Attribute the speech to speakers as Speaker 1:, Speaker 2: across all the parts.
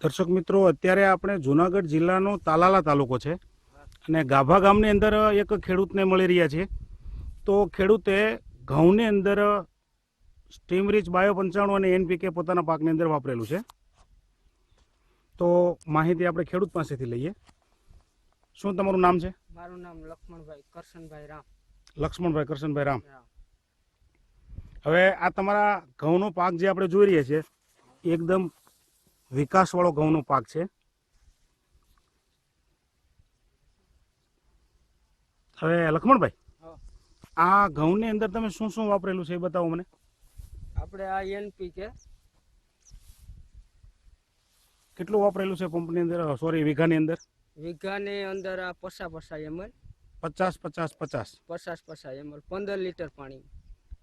Speaker 1: દર્શક મિત્રો, અત્યારે આપણે જુનાગઢ જિલ્લાનો તાલાલા તાલુકો છે અને ગાભા ગામની અંદર એક ખેડૂતને મળી રહ્યા છે. તો ખેડૂતે ઘઉંની અંદર સ્ટીમરીચ બાયો 95 અને NPK પોતાના પાકની અંદર વાપરેલું છે. તો માહિતી આપણે ખેડૂત પાસેથી લઈએ. શું તમારું નામ છે?
Speaker 2: મારું નામ લક્ષ્મણભાઈ કરશનભાઈ રામ.
Speaker 1: લક્ષ્મણભાઈ કરશનભાઈ રામ. હવે આ તમારા ઘઉંનો પાક જે આપણે જોઈ રહ્યા છીએ એકદમ વિકાસવાળો ઘઉંનો પાક છે. હવે લક્ષ્મણભાઈ, આ ઘઉંની અંદર તમે શું શું વાપરેલું છે એ બતાવો મને.
Speaker 2: આપણે આ NPK
Speaker 1: કેટલું વાપરેલું છે પંપની અંદર, સોરી વીઘાની અંદર?
Speaker 2: વીઘાની અંદર આ 50 ml
Speaker 1: 50
Speaker 2: ml 15 લીટર પાણી.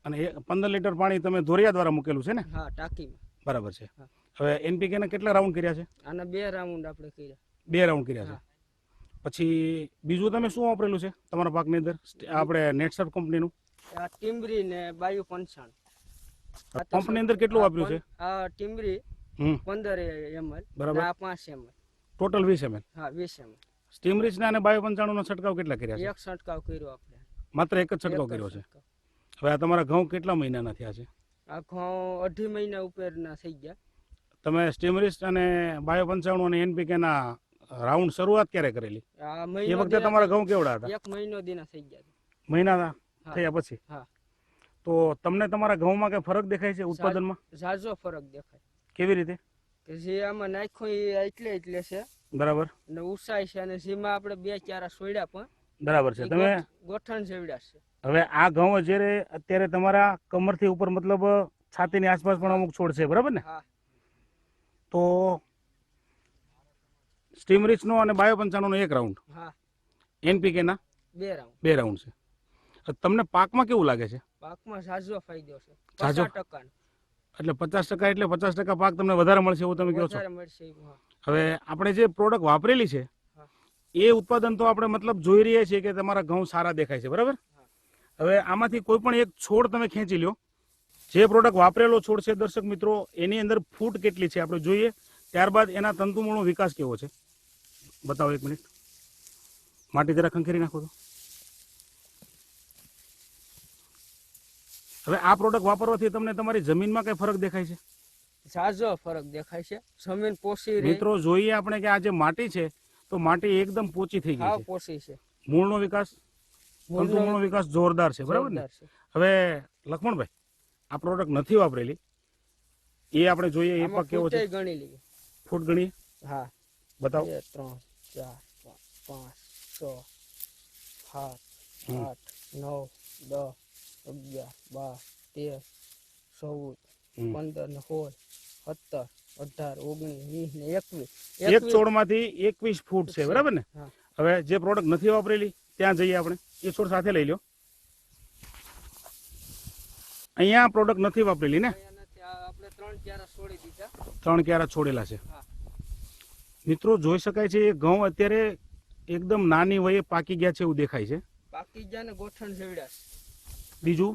Speaker 1: અને એ 15 લીટર પાણી તમે ધોરિયા દ્વારા મૂકેલું છે ને?
Speaker 2: હા, ટાંકીમાં.
Speaker 1: બરાબર છે. હવે NPK ના કેટલા રાઉન્ડ કર્યા છે?
Speaker 2: આના 2 રાઉન્ડ આપણે કર્યા.
Speaker 1: 2 રાઉન્ડ કર્યા છે. પછી બીજું તમે શું વાપરેલું છે તમારા પાકની અંદર? આપણે નેટસર્ફ કંપનીનું
Speaker 2: આ ટીમરી ને બાયો 95.
Speaker 1: પંપની અંદર કેટલું વાપર્યું છે?
Speaker 2: આ ટીમરી 15 ml
Speaker 1: બરાબર.
Speaker 2: આ 5 ml.
Speaker 1: Total 20 ml.
Speaker 2: હા, 20 ml.
Speaker 1: સ્ટીમરીચના અને બાયો 95 નો છંટકાવ કેટલા કર્યા છે?
Speaker 2: એક છંટકાવ કર્યો આપણે.
Speaker 1: માત્ર એક જ છંટકાવ કર્યો છે. હવે આ તમારા ઘઉં કેટલા મહિનાના થયા છે?
Speaker 2: આ ઘઉં 2.5 મહિના ઉપરના થઈ ગયા.
Speaker 1: તમે સ્ટીમરીચ અને બાયો 95 અને NPK ના રાઉન્ડ શરૂઆત ક્યારે કરેલી? એ વખતે તમારા ઘઉં કેવડા હતા?
Speaker 2: 1 મહિનો દિના થઈ ગયા.
Speaker 1: મહિના થયા પછી?
Speaker 2: હા.
Speaker 1: તો તમને તમારા ઘઉંમાં કઈ ફરક દેખાય છે ઉત્પાદનમાં?
Speaker 2: ઝાઝો ફરક દેખાય.
Speaker 1: કેવી રીતે?
Speaker 2: કે જે આમાં નાખ્યું એ એટલે છે.
Speaker 1: બરાબર.
Speaker 2: અને ઉસાય છે, અને જેમાં આપણે 2 ચારા સોયડા પણ
Speaker 1: બરાબર છે. તમે
Speaker 2: ગોઠણ જેવડા છે.
Speaker 1: હવે આ ઘઉં જ્યારે અત્યારે તમારા કમરથી ઉપર, મતલબ છાતીની આસપાસ પણ અમુક છોડ છે, બરાબર ને?
Speaker 2: હા.
Speaker 1: તો સ્ટીમરીચ નો અને બાયો 95 નો 1 રાઉન્ડ,
Speaker 2: હા,
Speaker 1: NPK ના
Speaker 2: 2 રાઉન્ડ.
Speaker 1: 2 રાઉન્ડ છે. તમને પાકમાં કેવું લાગે છે?
Speaker 2: પાકમાં ઝાઝો ફાયદો છે.
Speaker 1: ઝાઝો?
Speaker 2: 50%.
Speaker 1: એટલે 50% એટલે 50% પાક તમને વધારે મળશે એવું તમે કહો છો?
Speaker 2: વધારે મળશે. હા.
Speaker 1: હવે આપણે જે પ્રોડક્ટ વાપરેલી છે એ ઉત્પાદન તો આપણે મતલબ જોઈ રહ્યા છીએ કે તમારા ઘઉં સારા દેખાય છે, બરાબર? હવે આમાંથી કોઈ પણ એક છોડ તમે ખેંચી લ્યો. જે પ્રોડક્ટ વાપરેલો છોડ છે દર્શક મિત્રો, એની અંદર ફૂટ કેટલી છે આપણે જોઈએ, ત્યારબાદ એના તંતુમૂળનો વિકાસ કેવો છે બતાવો. 1 મિનિટ, માટી જરા ખંખેરી નાખો તો. હવે આ પ્રોડક્ટ વાપરવાથી તમને તમારી જમીનમાં કઈ ફરક દેખાય છે?
Speaker 2: ઝાઝો ફરક દેખાય છે. જમીન પોષી રહી.
Speaker 1: મિત્રો જોઈએ આપણે કે આ જે માટી છે તો માટી એકદમ પોચી થઈ ગઈ
Speaker 2: હા,
Speaker 1: છે.
Speaker 2: પોષી છે.
Speaker 1: મૂળનો વિકાસ, તંતુમૂળનો વિકાસ જોરદાર છે, બરાબર ને? હવે લક્ષ્મણભાઈ, આ પ્રોડક્ટ નથી વાપરેલી એ આપણે જોઈએ એ પાક કેવો છે?
Speaker 2: ગણી લઈએ.
Speaker 1: ફૂટ ગણીએ?
Speaker 2: હા,
Speaker 1: બતાવો.
Speaker 2: 2 3 4 5 6 7 8 9 10 11 12 13 14 15 16 17 18 19 20 ને 21.
Speaker 1: એક છોડમાંથી 21 ફૂટ છે, બરાબર ને?
Speaker 2: હા.
Speaker 1: હવે જે પ્રોડક્ટ નથી વાપરેલી ત્યાં જઈએ આપણે. એ છોડ સાથે લઈ લો. અહીંયા પ્રોડક્ટ નથી વાપરેલી ને?
Speaker 2: આપણે 3 ક્યારા છોડી દીધા.
Speaker 1: 3 ક્યારા છોડેલા છે.
Speaker 2: હા.
Speaker 1: મિત્રો જોઈ શકાય છે એ ઘઉં અત્યારે એકદમ નાની વયે પાકી ગયા છે એવું દેખાય છે.
Speaker 2: પાકી ગયા ને ગોઠણ જેવડા.
Speaker 1: બીજું,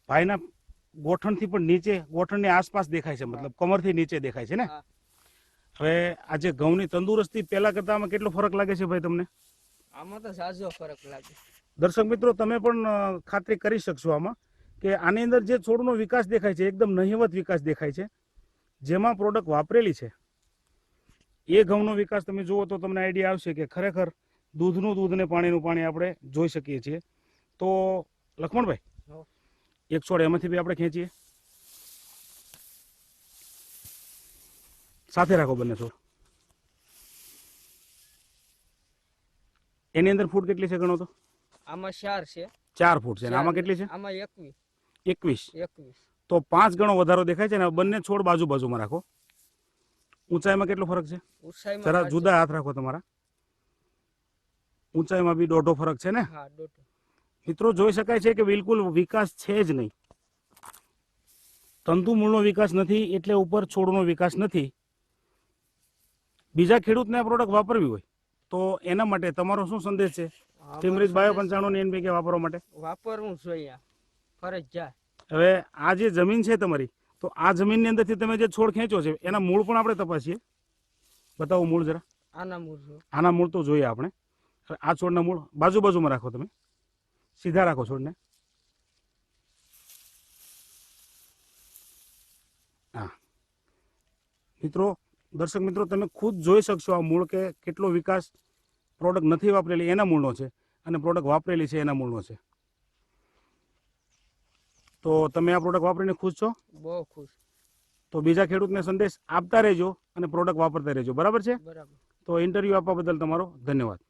Speaker 1: ભાઈના ગોઠણથી પણ નીચે, ગોઠણની આસપાસ દેખાય છે, મતલબ કમરથી નીચે દેખાય છે ને?
Speaker 2: હા.
Speaker 1: હવે આજે ઘઉંની તંદુરસ્તી પહેલા કરતા આમાં કેટલો ફરક લાગે છે ભાઈ તમને?
Speaker 2: આમાં તો ઝાઝો ફરક લાગે.
Speaker 1: દર્શક મિત્રો, તમે પણ ખાતરી કરી શકશો આમાં કે આની અંદર જે છોડનો વિકાસ દેખાય છે એકદમ નહિવત વિકાસ દેખાય છે. જેમાં પ્રોડક્ટ વાપરેલી છે એ ઘઉંનો વિકાસ તમે જુઓ તો તમને આઈડિયા આવશે કે ખરેખર દૂધનું દૂધ ને પાણીનું પાણી આપણે જોઈ શકીએ છીએ. તો લક્ષ્મણભાઈ, એક છોડ એમાંથી બી આપણે ખેંચીએ. સાથે રાખો બંને છોડ. એની અંદર ફૂટ કેટલી છે ગણો તો?
Speaker 2: આમાં 4 છે.
Speaker 1: 4 ફૂટ છે. અને આમાં કેટલી છે?
Speaker 2: આમાં 21.
Speaker 1: 21. તો 5 ગણો વધારો દેખાય છે ને. બંને છોડ બાજુ બાજુમાં રાખો. ઊંચાઈમાં કેટલો ફરક છે? જરા જુદા હાથ રાખો તમારા. ઊંચાઈમાં બી 1.5 ફરક છે ને?
Speaker 2: હા, 1.5.
Speaker 1: મિત્રો જોઈ શકાય છે કે બિલકુલ વિકાસ છે જ નહીં. તંતુ મૂળનો વિકાસ નથી એટલે ઉપર છોડનો વિકાસ નથી. બીજા ખેડૂતને આ પ્રોડક્ટ વાપરવી હોય તો એના માટે તમારો શું સંદેશ છે? સ્ટીમરીચ બાયો 95 ને NPK વાપરવા માટે
Speaker 2: વાપરવું જોઈએ ફરજિયાત.
Speaker 1: હવે આ જે જમીન છે તમારી, તો આ જમીનની અંદરથી તમે જે છોડ ખેંચો છે એના મૂળ પણ આપણે તપાસીએ. બતાવો મૂળ જરા.
Speaker 2: આના મૂળ જો.
Speaker 1: આના મૂળ તો જોઈએ આપણે. હવે આ છોડના મૂળ બાજુમાં રાખો, તમે સીધા રાખો છોડને. હા મિત્રો, દર્શક મિત્રો, તમે ખુદ જોઈ શકશો આ મૂળ કે કેટલો વિકાસ પ્રોડક્ટ નથી વાપરેલી એના મૂળનો છે અને પ્રોડક્ટ વાપરેલી છે એના મૂળનો છે. તો તમે આ પ્રોડક્ટ વાપરીને ખુશ છો?
Speaker 2: બહુ ખુશ.
Speaker 1: તો બીજા ખેડૂતને સંદેશ આપતા રહેજો અને પ્રોડક્ટ વાપરતા રહેજો. બરાબર છે?
Speaker 2: બરાબર.
Speaker 1: તો ઇન્ટરવ્યૂ આપવા બદલ તમારો ધન્યવાદ.